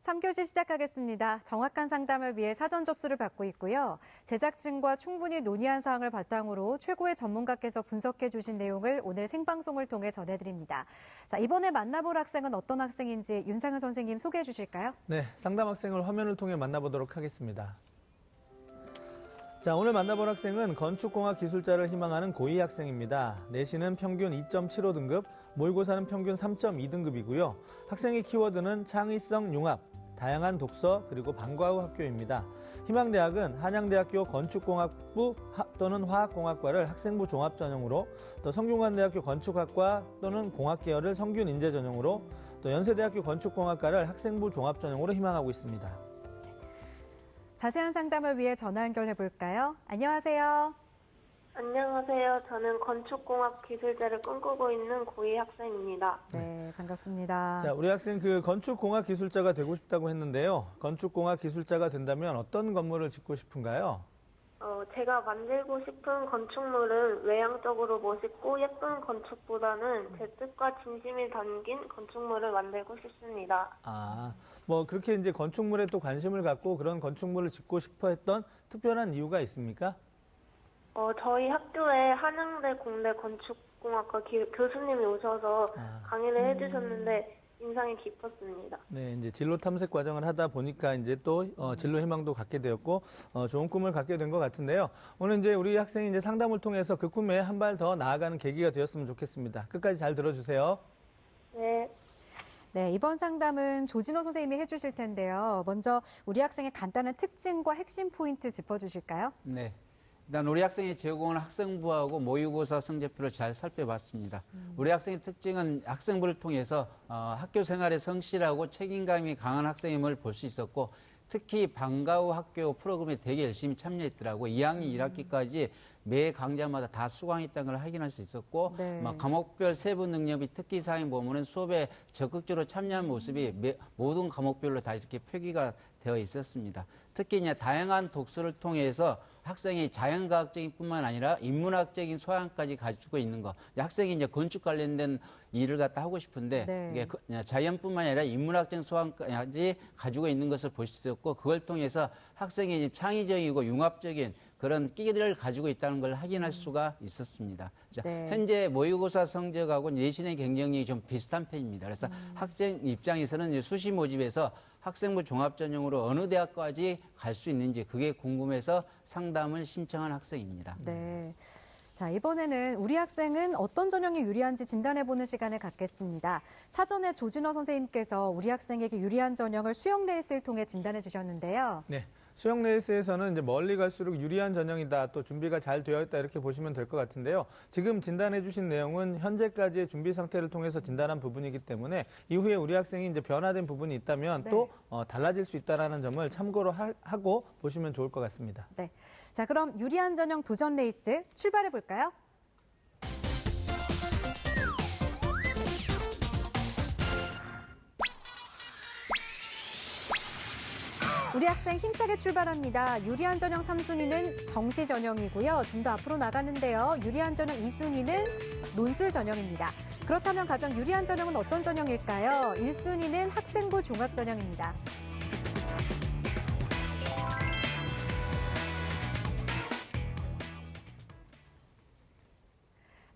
3교시 시작하겠습니다. 정확한 상담을 위해 사전 접수를 받고 있고요. 제작진과 충분히 논의한 사항을 바탕으로 최고의 전문가께서 분석해 주신 내용을 오늘 생방송을 통해 전해드립니다. 자, 이번에 만나볼 학생은 어떤 학생인지 윤상현 선생님 소개해 주실까요? 네, 상담 학생을 화면을 통해 만나보도록 하겠습니다. 자, 오늘 만나볼 학생은 건축공학 기술자를 희망하는 고2 학생입니다. 내신은 평균 2.75등급, 모의고사는 평균 3.2등급이고요. 학생의 키워드는 창의성 융합, 다양한 독서, 그리고 방과 후 학교입니다. 희망대학은 한양대학교 건축공학부 또는 화학공학과를 학생부 종합 전형으로, 또 성균관대학교 건축학과 또는 공학계열을 성균 인재 전형으로, 또 연세대학교 건축공학과를 학생부 종합 전형으로 희망하고 있습니다. 자세한 상담을 위해 전화 연결해 볼까요? 안녕하세요. 안녕하세요. 저는 건축공학 기술자를 꿈꾸고 있는 고2 학생입니다. 네, 반갑습니다. 자, 우리 학생 건축공학 기술자가 되고 싶다고 했는데요. 건축공학 기술자가 된다면 어떤 건물을 짓고 싶은가요? 제가 만들고 싶은 건축물은 외향적으로 멋있고 예쁜 건축보다는 제 뜻과 진심이 담긴 건축물을 만들고 싶습니다. 그렇게 이제 건축물에 또 관심을 갖고 그런 건축물을 짓고 싶어 했던 특별한 이유가 있습니까? 저희 학교에 한양대 공대 건축공학과 교수님이 오셔서 강의를 해주셨는데 인상이 깊었습니다. 네, 이제 진로 탐색 과정을 하다 보니까 이제 또 진로 희망도 갖게 되었고 좋은 꿈을 갖게 된 것 같은데요. 오늘 이제 우리 학생이 이제 상담을 통해서 그 꿈에 한 발 더 나아가는 계기가 되었으면 좋겠습니다. 끝까지 잘 들어주세요. 네. 네, 이번 상담은 조진호 선생님이 해주실 텐데요. 먼저 우리 학생의 간단한 특징과 핵심 포인트 짚어주실까요? 네. 일단 우리 학생이 제공한 학생부하고 모의고사 성적표를 잘 살펴봤습니다. 우리 학생의 특징은 학생부를 통해서 학교 생활에 성실하고 책임감이 강한 학생임을 볼 수 있었고, 특히 방과 후 학교 프로그램에 되게 열심히 참여했더라고요. 2학년 1학기까지 매 강좌마다 다 수강했다는 걸 확인할 수 있었고, 네. 과목별 세부 능력이 특기사항 보면은 수업에 적극적으로 참여한 모습이 모든 과목별로 다 이렇게 표기가 되어 있었습니다. 특히 이제 다양한 독서를 통해서 학생이 자연과학적인 뿐만 아니라 인문학적인 소양까지 가지고 있는 거. 학생이 이제 건축 관련된 일을 갖다 하고 싶은데, 네. 이게 자연뿐만 아니라 인문학적인 소양까지 가지고 있는 것을 볼 수 있었고, 그걸 통해서 학생이 창의적이고 융합적인 그런 끼를 가지고 있다는 걸 확인할 수가 있었습니다. 네. 현재 모의고사 성적하고 내신의 경쟁력이 좀 비슷한 편입니다. 그래서 학생 입장에서는 수시 모집에서 학생부 종합 전형으로 어느 대학까지 갈 수 있는지 그게 궁금해서 상담을 신청한 학생입니다. 네. 자, 이번에는 우리 학생은 어떤 전형이 유리한지 진단해보는 시간을 갖겠습니다. 사전에 조진호 선생님께서 우리 학생에게 유리한 전형을 수영 레이스를 통해 진단해 주셨는데요. 네. 수영 레이스에서는 이제 멀리 갈수록 유리한 전형이다, 또 준비가 잘 되어 있다, 이렇게 보시면 될 것 같은데요. 지금 진단해 주신 내용은 현재까지의 준비 상태를 통해서 진단한 부분이기 때문에 이후에 우리 학생이 이제 변화된 부분이 있다면 네. 또 달라질 수 있다는 점을 참고로 하고 보시면 좋을 것 같습니다. 네. 자, 그럼 유리한 전형 도전 레이스 출발해 볼까요? 우리 학생 힘차게 출발합니다. 유리한 전형 3순위는 정시 전형이고요. 좀 더 앞으로 나가는데요. 유리한 전형 2순위는 논술 전형입니다. 그렇다면 가장 유리한 전형은 어떤 전형일까요? 1순위는 학생부 종합 전형입니다.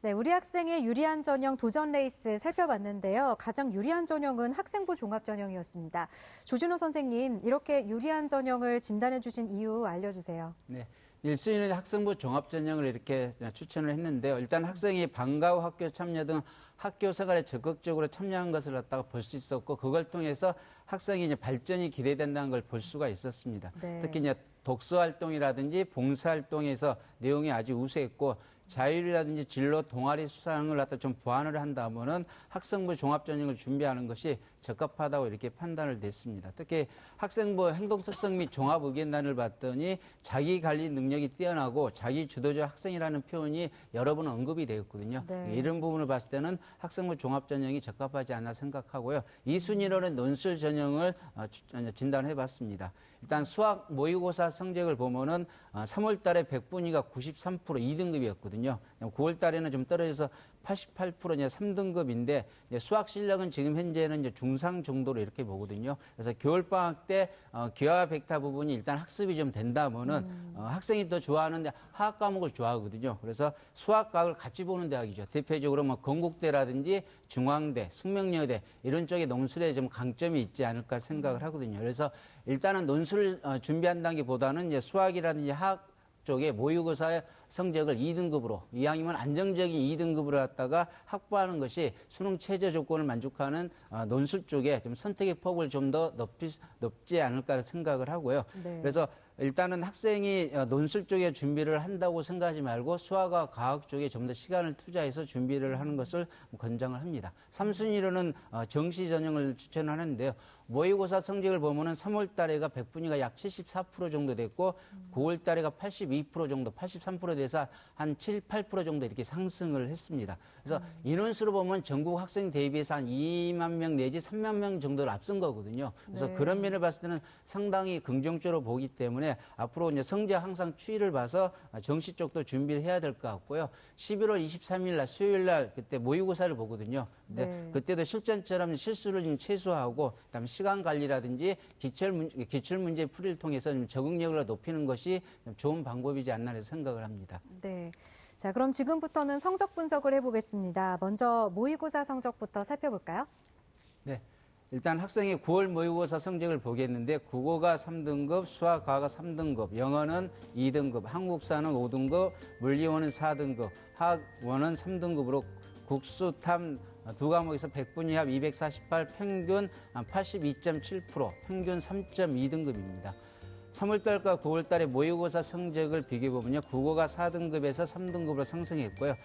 네, 우리 학생의 유리한 전형 도전 레이스 살펴봤는데요. 가장 유리한 전형은 학생부 종합 전형이었습니다. 조진호 선생님, 이렇게 유리한 전형을 진단해 주신 이유 알려주세요. 네. 1순위는 학생부 종합 전형을 이렇게 추천을 했는데요. 일단 학생이 방과 후 학교 참여 등 학교 생활에 적극적으로 참여한 것을 갖다가 볼 수 있었고, 그걸 통해서 학생이 이제 발전이 기대된다는 걸 볼 수가 있었습니다. 네. 특히 이제 독서 활동이라든지 봉사 활동에서 내용이 아주 우수했고, 자율이라든지 진로 동아리 수상을 갖다 좀 보완을 한다면은 학생부 종합 전형을 준비하는 것이 적합하다고 이렇게 판단을 냈습니다. 특히 학생부 행동특성 및 종합 의견단을 봤더니 자기 관리 능력이 뛰어나고 자기 주도적 학생이라는 표현이 여러 번 언급이 되었거든요. 네. 이런 부분을 봤을 때는 학생부 종합 전형이 적합하지 않나 생각하고요. 2순위로는 논술 전형을 진단해 봤습니다. 일단 수학 모의고사 성적을 보면은 3월 달에 100분위가 93% 2등급이었거든요. 9월 달에는 좀 떨어져서 88% 이제 3등급인데 수학 실력은 지금 현재는 이제 중상 정도로 이렇게 보거든요. 그래서 겨울방학 때 기하 벡터 부분이 일단 학습이 좀 된다면은 학생이 더 좋아하는데 화학 과목을 좋아하거든요. 그래서 수학과학을 같이 보는 대학이죠. 대표적으로 뭐 건국대라든지 중앙대, 숙명여대 이런 쪽에 논술에 좀 강점이 있지 않을까 생각을 하거든요. 그래서 일단은 논술을 준비한다기보다는 이제 수학이라든지 화학 쪽에 모의고사의 성적을 2등급으로 이왕이면 안정적인 2등급으로 갖다가 확보하는 것이 수능 최저 조건을 만족하는 논술 쪽에 좀 선택의 폭을 좀 더 높지 않을까 생각을 하고요. 네. 그래서 일단은 학생이 논술 쪽에 준비를 한다고 생각하지 말고 수학과 과학 쪽에 좀 더 시간을 투자해서 준비를 하는 것을 권장을 합니다. 3순위로는 정시 전형을 추천하는데요. 모의고사 성적을 보면은 3월 달에가 백분위가 약 74% 정도 됐고 9월 달에가 82% 정도, 83% 돼서 한 7, 8% 정도 이렇게 상승을 했습니다. 그래서 인원수로 보면 전국 학생 대비해서 한 2만 명 내지 3만 명 정도를 앞선 거거든요. 그래서 네. 그런 면을 봤을 때는 상당히 긍정적으로 보기 때문에 앞으로 이제 성적 항상 추이를 봐서 정시 쪽도 준비를 해야 될 것 같고요. 11월 23일 날 수요일 날 그때 모의고사를 보거든요. 근데 네. 그때도 실전처럼 실수를 좀 최소화하고 그다음에 시간 관리라든지 기출 문제 풀이를 통해서 좀 적응력을 높이는 것이 좋은 방법이지 않나 해서 생각을 합니다. 네. 자, 그럼 지금부터는 성적 분석을 해보겠습니다. 먼저 모의고사 성적부터 살펴볼까요? 네. 일단 학생의 9월 모의고사 성적을 보겠는데 국어가 3등급, 수학, 과가 3등급, 영어는 2등급, 한국사는 5등급, 물리원은 4등급, 화학원은 3등급으로 국수탐 두 과목에서 100분 이합 248, 평균 82.7%, 평균 3.2등급입니다. 3월달과 9월달의 모의고사 성적을 비교해보면요. 국어가 4등급에서 3등급으로 상승했고요.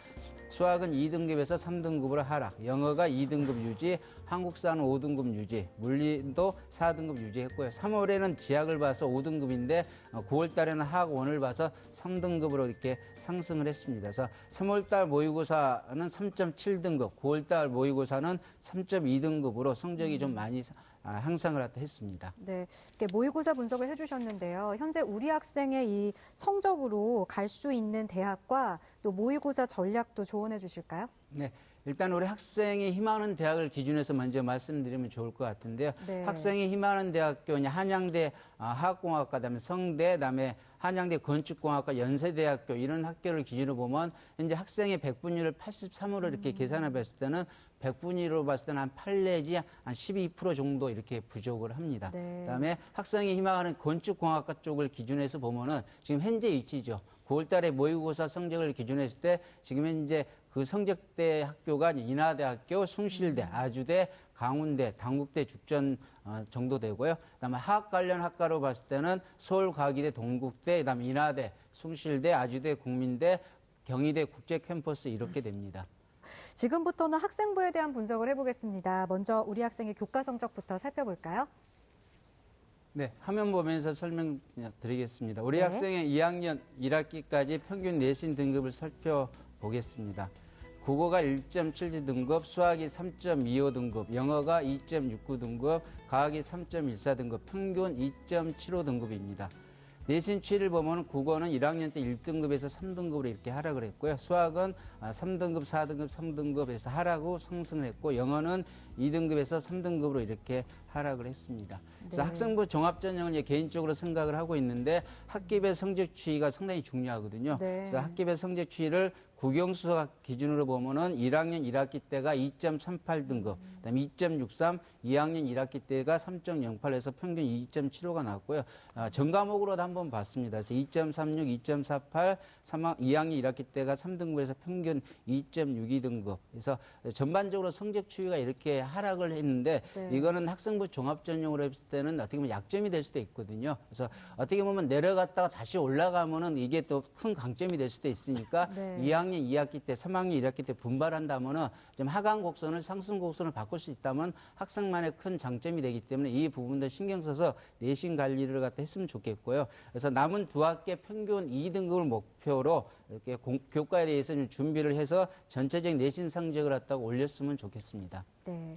수학은 2등급에서 3등급으로 하락, 영어가 2등급 유지, 한국사는 5등급 유지, 물리도 4등급 유지했고요. 3월에는 지학을 봐서 5등급인데 9월달에는 학원을 봐서 3등급으로 이렇게 상승을 했습니다. 그래서 3월달 모의고사는 3.7등급, 9월달 모의고사는 3.2등급으로 성적이 좀 많이 향상을 했습니다. 네, 이렇게 모의고사 분석을 해주셨는데요. 현재 우리 학생의 이 성적으로 갈 수 있는 대학과 또 모의고사 전략도 조언해 주실까요? 네. 일단 우리 학생이 희망하는 대학을 기준해서 먼저 말씀드리면 좋을 것 같은데요. 네. 학생이 희망하는 대학교, 한양대 화학공학과, 그다음에 성대, 그다음에 한양대 건축공학과, 연세대학교 이런 학교를 기준으로 보면 현재 학생의 백분율을 83으로 이렇게 계산해 봤을 때는 백분위로 봤을 때는 한 8 내지 한 12% 정도 이렇게 부족을 합니다. 네. 그다음에 학생이 희망하는 건축공학과 쪽을 기준해서 보면은 지금 현재 위치죠. 9월 달에 모의고사 성적을 기준했을 때 지금 현재 그 성적대 학교가 인하대학교, 숭실대, 아주대, 강운대, 당국대, 죽전 정도 되고요. 그다음에 화학 관련 학과로 봤을 때는 서울과기대, 동국대, 그다음에 인하대, 숭실대, 아주대, 국민대, 경희대 국제캠퍼스 이렇게 됩니다. 지금부터는 학생부에 대한 분석을 해보겠습니다. 먼저 우리 학생의 교과 성적부터 살펴볼까요? 네, 화면 보면서 설명드리겠습니다. 우리 네. 학생의 2학년 1학기까지 평균 내신 등급을 살펴보겠습니다. 국어가 1.7등급, 수학이 3.25등급, 영어가 2.69등급, 과학이 3.14등급, 평균 2.75등급입니다. 내신 추이를 보면 국어는 1학년 때 1등급에서 3등급으로 이렇게 하락을 했고요. 수학은 3등급, 4등급, 3등급에서 하락 후 상승을 했고, 영어는 2등급에서 3등급으로 이렇게 하락을 했습니다. 그래서 네. 학생부 종합전형을 개인적으로 생각을 하고 있는데 학기별 성적 추이가 상당히 중요하거든요. 네. 그래서 학기별 성적 추이를 국영수학 기준으로 보면은 1학년 1학기 때가 2.38등급, 그다음에 2.63, 2학년 1학기 때가 3.08에서 평균 2.75가 나왔고요. 전 과목으로도 한번 봤습니다. 그래서 2.36, 2.48, 2학년 1학기 때가 3등급에서 평균 2.62등급. 그래서 전반적으로 성적 추이가 이렇게 하락을 했는데 네. 이거는 학생부 종합전형으로 했을 때는 어떻게 보면 약점이 될 수도 있거든요. 그래서 어떻게 보면 내려갔다가 다시 올라가면은 이게 또 큰 강점이 될 수도 있으니까 네. 2학년 2학기 때, 3학년 1학기 때 분발한다면은 좀 하강 곡선을 상승 곡선을 바꿀 수 있다면 학생만의 큰 장점이 되기 때문에 이 부분도 신경 써서 내신 관리를 갖다 했으면 좋겠고요. 그래서 남은 두 학기의 평균 2등급을 목표로 이렇게 교과에 대해서 좀 준비를 해서 전체적인 내신 성적을 갖다가 올렸으면 좋겠습니다. 네.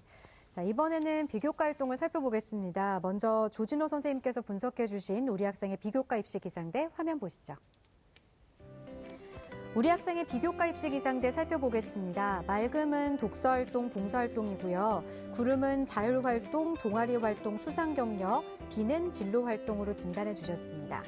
자, 이번에는 비교과 활동을 살펴보겠습니다. 먼저 조진호 선생님께서 분석해 주신 우리 학생의 비교과 입시 기상대 화면 보시죠. 우리 학생의 비교과 입시 기상대 살펴보겠습니다. 맑음은 독서활동, 봉사활동이고요. 구름은 자율활동, 동아리활동, 수상경력, 비는 진로활동으로 진단해 주셨습니다.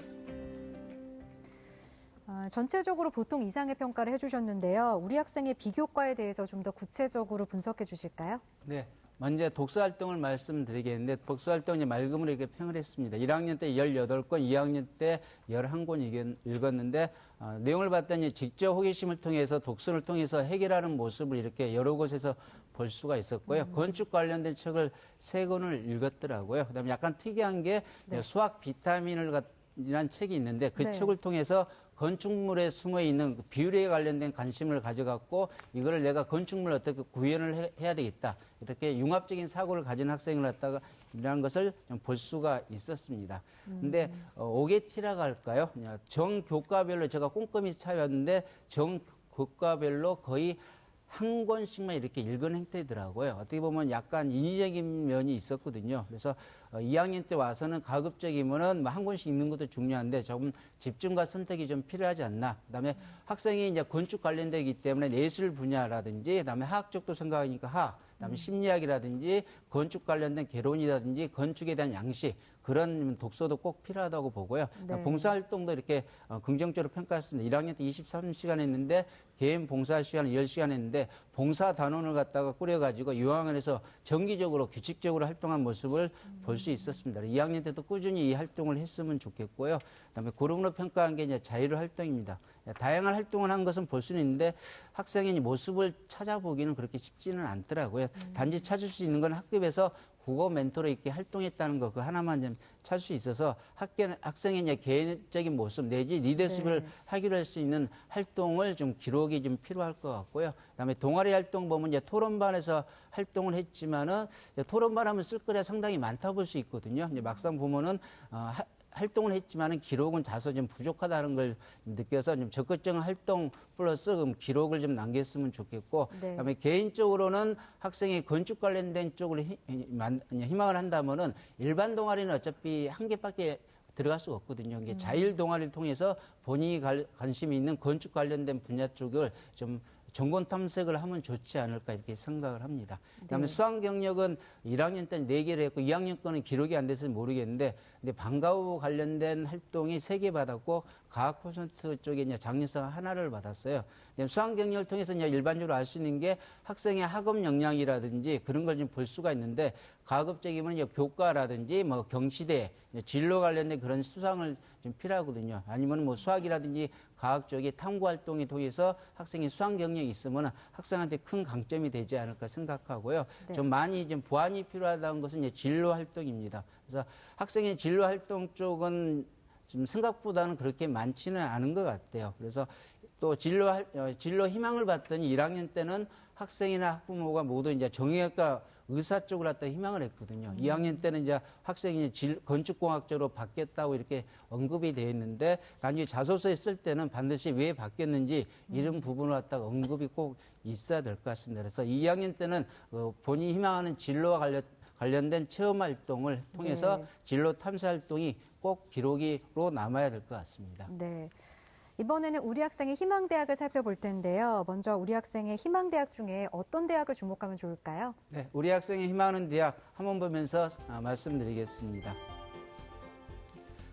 전체적으로 보통 이상의 평가를 해주셨는데요. 우리 학생의 비교과에 대해서 좀 더 구체적으로 분석해 주실까요? 네. 먼저 독서활동을 말씀드리겠는데 독서활동이 맑음으로 이렇게 평을 했습니다. 1학년 때 18권, 2학년 때 11권 읽었는데 내용을 봤더니 직접 호기심을 통해서 독서를 통해서 해결하는 모습을 이렇게 여러 곳에서 볼 수가 있었고요. 건축 관련된 책을 3권을 읽었더라고요. 그다음에 약간 특이한 게 수학 비타민을 이라는 책이 있는데 그 책을 통해서 건축물에 숨어 있는 비율에 관련된 관심을 가져갖고 이거를 내가 건축물을 어떻게 구현을 해야 되겠다. 이렇게 융합적인 사고를 가진 학생을 갖다가 이라는 것을 좀 볼 수가 있었습니다. 근데 5개 티라고 할까요? 정 교과별로 제가 꼼꼼히 찾아봤는데 정 교과별로 거의 한 권씩만 이렇게 읽은 행태더라고요. 어떻게 보면 약간 인위적인 면이 있었거든요. 그래서 2학년 때 와서는 가급적이면은 한 권씩 읽는 것도 중요한데 조금 집중과 선택이 좀 필요하지 않나. 그다음에 학생이 이제 건축 관련되기 때문에 예술 분야라든지 그다음에 화학 쪽도 생각하니까 화학, 그다음에 심리학이라든지 건축 관련된 개론이라든지 건축에 대한 양식 그런 독서도 꼭 필요하다고 보고요. 봉사활동도 이렇게 긍정적으로 평가했습니다. 1학년 때 23시간 했는데 개인 봉사 시간 10시간 했는데 봉사 단원을 갖다가 꾸려가지고 요양원에서 정기적으로 규칙적으로 활동한 모습을 볼 수 있었습니다. 2학년 때도 꾸준히 이 활동을 했으면 좋겠고요. 그다음에 고름으로 평가한 게 이제 자율 활동입니다. 다양한 활동을 한 것은 볼 수는 있는데 학생의 모습을 찾아보기는 그렇게 쉽지는 않더라고요. 단지 찾을 수 있는 건 학급에서 국어 멘토로 이렇게 활동했다는 거 그 하나만 좀 찾을 수 있어서 학생의 이제 개인적인 모습 내지 리더십을 하기로 할 수 있는 활동을 좀 기록이 좀 필요할 것 같고요. 그다음에 동아리 활동 보면 이제 토론반에서 활동을 했지만은 토론반 하면 쓸 거리가 상당히 많다 볼 수 있거든요. 이제 막상 보면은 활동을 했지만은 기록은 다소 좀 부족하다는 걸 느껴서 좀 적극적인 활동 플러스 기록을 좀 남겼으면 좋겠고, 그다음에 개인적으로는 학생이 건축 관련된 쪽으로 희망을 한다면은 일반 동아리는 어차피 한 개밖에 들어갈 수가 없거든요. 이게 자율 동아리를 통해서 본인이 관심이 있는 건축 관련된 분야 쪽을 좀 전공 탐색을 하면 좋지 않을까 이렇게 생각을 합니다. 그다음에 수학 경력은 1학년 때는 4개를 했고 2학년 거는 기록이 안 돼서 모르겠는데 근데 방과후 관련된 활동이 3개 받았고 과학 콘서트 쪽에 이제 장려상 하나를 받았어요. 수학 경력을 통해서 이제 일반적으로 알 수 있는 게 학생의 학업 역량이라든지 그런 걸 좀 볼 수가 있는데 가급적이면 이제 교과라든지 뭐 경시대 진로 관련된 그런 수상을 좀 필요하거든요. 아니면 뭐 수학이라든지 과학 쪽의 탐구 활동을 통해서 학생이 수학 경력이 있으면 학생한테 큰 강점이 되지 않을까 생각하고요. 좀 많이 좀 보완이 필요하다는 것은 이제 진로 활동입니다. 그래서 학생의 진로 활동 쪽은 좀 생각보다는 그렇게 많지는 않은 것 같아요. 그래서 또 진로 희망을 봤더니 1학년 때는 학생이나 학부모가 모두 이제 정형외과 의사 쪽으로 갖다 희망을 했거든요. 2학년 때는 이제 학생이 건축공학 쪽으로 바뀌었다고 이렇게 언급이 되어 있는데 단지 자소서에 쓸 때는 반드시 왜 바뀌었는지 이런 부분을 갖다가 언급이 꼭 있어야 될 것 같습니다. 그래서 2학년 때는 본인이 희망하는 진로와 관련된 체험 활동을 통해서 진로 탐사 활동이 꼭 기록으로 남아야 될 것 같습니다. 네. 이번에는 우리 학생의 희망대학을 살펴볼 텐데요. 먼저 우리 학생의 희망대학 중에 어떤 대학을 주목하면 좋을까요? 네, 우리 학생이 희망하는 대학 한번 보면서 말씀드리겠습니다.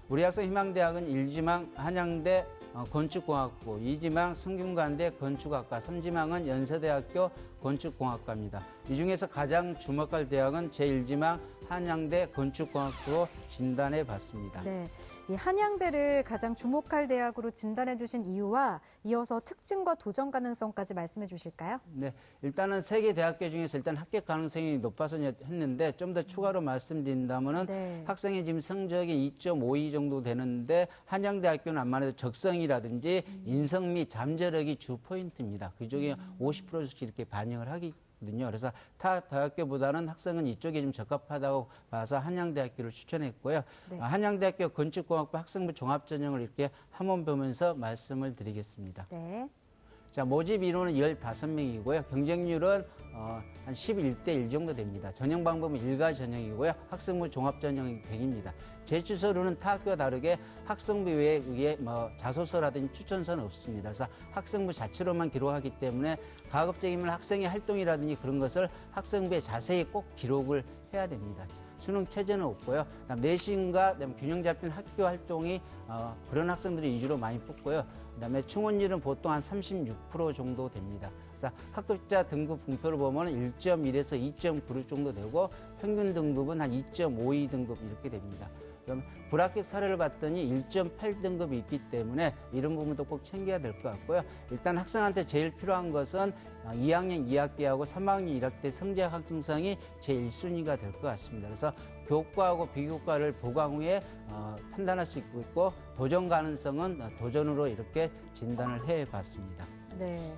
우리 학생 희망대학은 1지망 한양대 건축공학부, 2지망 성균관대 건축학과, 3지망은 연세대학교 건축공학과입니다. 이 중에서 가장 주목할 대학은 제1지망 한양대 건축공학부로 진단해 봤습니다. 네, 이 한양대를 가장 주목할 대학으로 진단해 주신 이유와 이어서 특징과 도전 가능성까지 말씀해 주실까요? 네, 일단은 세 개 대학교 중에서 일단 합격 가능성이 높아서 했는데 좀 더 추가로 말씀드린다면은 학생의 지금 성적이 2.52 정도 되는데 한양대학교는 아무래도 적성이라든지 인성 및 잠재력이 주 포인트입니다. 그중에 50%씩 이렇게 반영을 하기. 그래서 타 대학교보다는 학생은 이쪽에 좀 적합하다고 봐서 한양대학교를 추천했고요. 한양대학교 건축공학부 학생부 종합전형을 이렇게 한번 보면서 말씀을 드리겠습니다. 네. 자, 모집 인원은 15명이고요. 경쟁률은 한 11대 1 정도 됩니다. 전형 방법은 일가 전형이고요. 학생부 종합 전형이 100입니다. 제출서류는 타 학교와 다르게 학생부 외에 자소서라든지 추천서는 없습니다. 그래서 학생부 자체로만 기록하기 때문에 가급적이면 학생의 활동이라든지 그런 것을 학생부에 자세히 꼭 기록을 해야 됩니다. 수능 체제는 없고요. 내신과 균형 잡힌 학교 활동이 그런 학생들이 위주로 많이 뽑고요. 그다음에 충원율은 보통 한 36% 정도 됩니다. 그래서 합격자 등급 분표를 보면 1.1에서 2.9 정도 되고 평균 등급은 한 2.52 등급 이렇게 됩니다. 그럼 불합격 사례를 봤더니 1.8 등급이 있기 때문에 이런 부분도 꼭 챙겨야 될 것 같고요. 일단 학생한테 제일 필요한 것은 2학년 2학기하고 3학년 1학기 때 성적 확증성이 제일 1순위가 될 것 같습니다. 그래서 교과하고 비교과를 보강 후에 판단할 수 있고 도전 가능성은 도전으로 이렇게 진단을 해봤습니다. 네.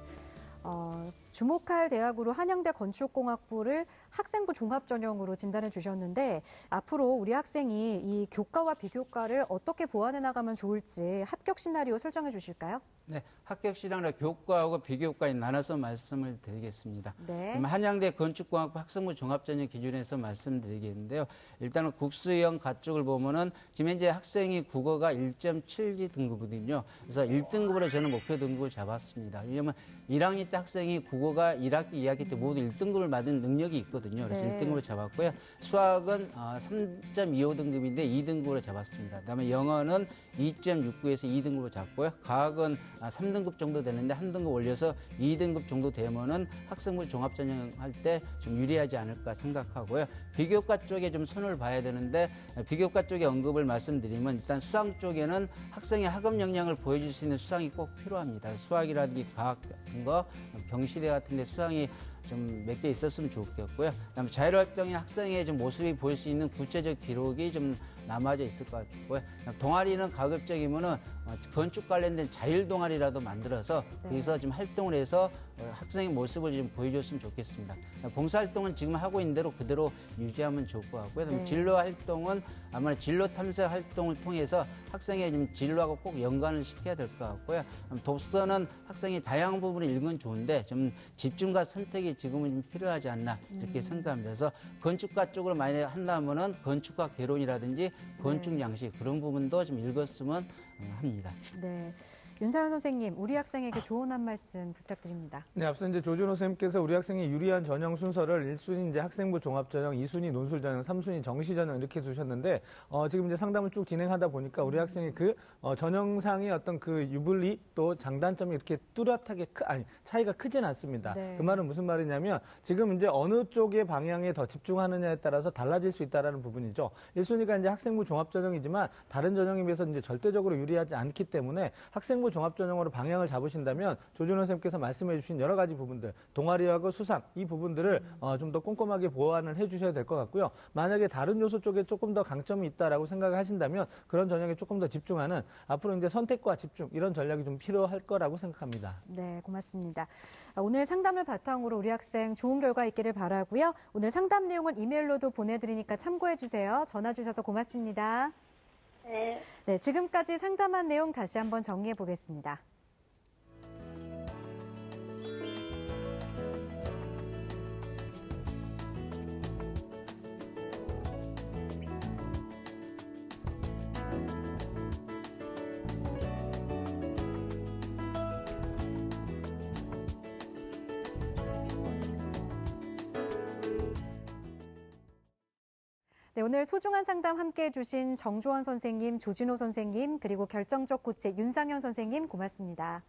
주목할 대학으로 한양대 건축공학부를 학생부 종합 전형으로 진단해 주셨는데 앞으로 우리 학생이 이 교과와 비교과를 어떻게 보완해 나가면 좋을지 합격 시나리오 설정해 주실까요? 네, 합격 시나리오 교과하고 비교과에 나눠서 말씀을 드리겠습니다. 네. 그럼 한양대 건축공학부 학생부 종합전형 기준에서 말씀드리겠는데요. 일단은 국수형 가쪽을 보면은 지금 현재 학생이 국어가 1.7 등급이거든요. 그래서 1등급으로 저는 목표 등급을 잡았습니다. 왜냐하면 1학년 때 학생이 국어가 1학기, 2학기 때 모두 1등급을 받은 능력이 있거든요. 그래서 네. 1등급으로 잡았고요. 수학은 3.25 등급인데 2등급으로 잡았습니다. 그다음에 영어는 2.69에서 2등급으로 잡고요. 과학은 3등급 정도 되는데 한 등급 올려서 2등급 정도 되면은 학생부 종합전형 할 때 좀 유리하지 않을까 생각하고요. 비교과 쪽에 좀 손을 봐야 되는데 비교과 쪽에 언급을 말씀드리면 일단 수학 쪽에는 학생의 학업 역량을 보여줄 수 있는 수학이 꼭 필요합니다. 수학이라든지 과학 같은 거, 병시대 같은 데 수학이 좀 몇 개 있었으면 좋겠고요. 그다음에 자율활동의 학생의 좀 모습이 보일 수 있는 구체적 기록이 좀 남아져 있을 것 같고요. 동아리는 가급적이면은 건축 관련된 자율 동아리라도 만들어서 거기서 좀 활동을 해서 학생의 모습을 좀 보여줬으면 좋겠습니다. 봉사활동은 지금 하고 있는 대로 그대로 유지하면 좋을 것 같고요. 그다음에 진로 활동은 아마 진로 탐색 활동을 통해서 학생의 좀 진로하고 꼭 연관을 시켜야 될 것 같고요. 독서는 학생이 다양한 부분을 읽으면 좋은데 좀 집중과 선택이 지금은 좀 필요하지 않나 이렇게 생각합니다. 그래서 건축가 쪽으로 많이 한다면은 건축가 개론이라든지 건축 양식 그런 부분도 좀 읽었으면 합니다. 네. 윤사연 선생님, 우리 학생에게 조언 한 말씀 부탁드립니다. 네, 앞서 이제 조준호 선생님께서 우리 학생의 유리한 전형 순서를 1순위 이제 학생부 종합 전형, 2순위 논술 전형, 3순위 정시 전형 이렇게 두셨는데 지금 이제 상담을 쭉 진행하다 보니까 우리 학생의 그 전형상의 어떤 그 유불리 또 장단점이 이렇게 뚜렷하게 차이가 크진 않습니다. 네. 그 말은 무슨 말이냐면 지금 이제 어느 쪽의 방향에 더 집중하느냐에 따라서 달라질 수 있다라는 부분이죠. 1순위가 이제 학생부 종합 전형이지만 다른 전형에 비해서 이제 절대적으로 유리하지 않기 때문에 학생부 종합 전형으로 방향을 잡으신다면 조준호 선생님께서 말씀해 주신 여러 가지 부분들, 동아리하고 수상 이 부분들을 좀 더 꼼꼼하게 보완을 해 주셔야 될 것 같고요. 만약에 다른 요소 쪽에 조금 더 강점이 있다라고 생각을 하신다면 그런 전형에 조금 더 집중하는 앞으로 이제 선택과 집중 이런 전략이 좀 필요할 거라고 생각합니다. 네, 고맙습니다. 오늘 상담을 바탕으로 우리 학생 좋은 결과 있기를 바라고요. 오늘 상담 내용은 이메일로도 보내드리니까 참고해 주세요. 전화 주셔서 고맙습니다. 네. 네, 지금까지 상담한 내용 다시 한번 정리해 보겠습니다. 네, 오늘 소중한 상담 함께해 주신 정조원 선생님, 조진호 선생님, 그리고 결정적 코치 윤상현 선생님 고맙습니다.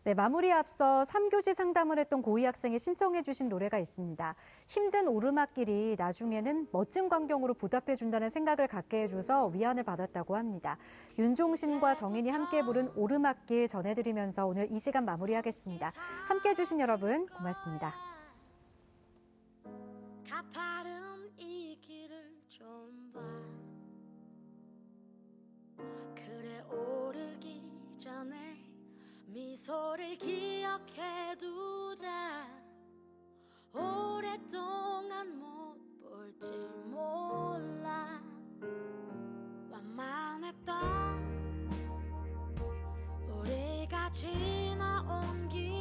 네, 마무리에 앞서 3교시 상담을 했던 고2 학생이 신청해 주신 노래가 있습니다. 힘든 오르막길이 나중에는 멋진 광경으로 보답해 준다는 생각을 갖게 해줘서 위안을 받았다고 합니다. 윤종신과 정인이 함께 부른 오르막길 전해드리면서 오늘 이 시간 마무리하겠습니다. 함께해 주신 여러분 고맙습니다. 가파른 이 길을 좀 봐. 그래 오르기 전에 미소를 기억해 두자. 오랫동안 못 볼지 몰라. 완만했던 우리가 지나온 길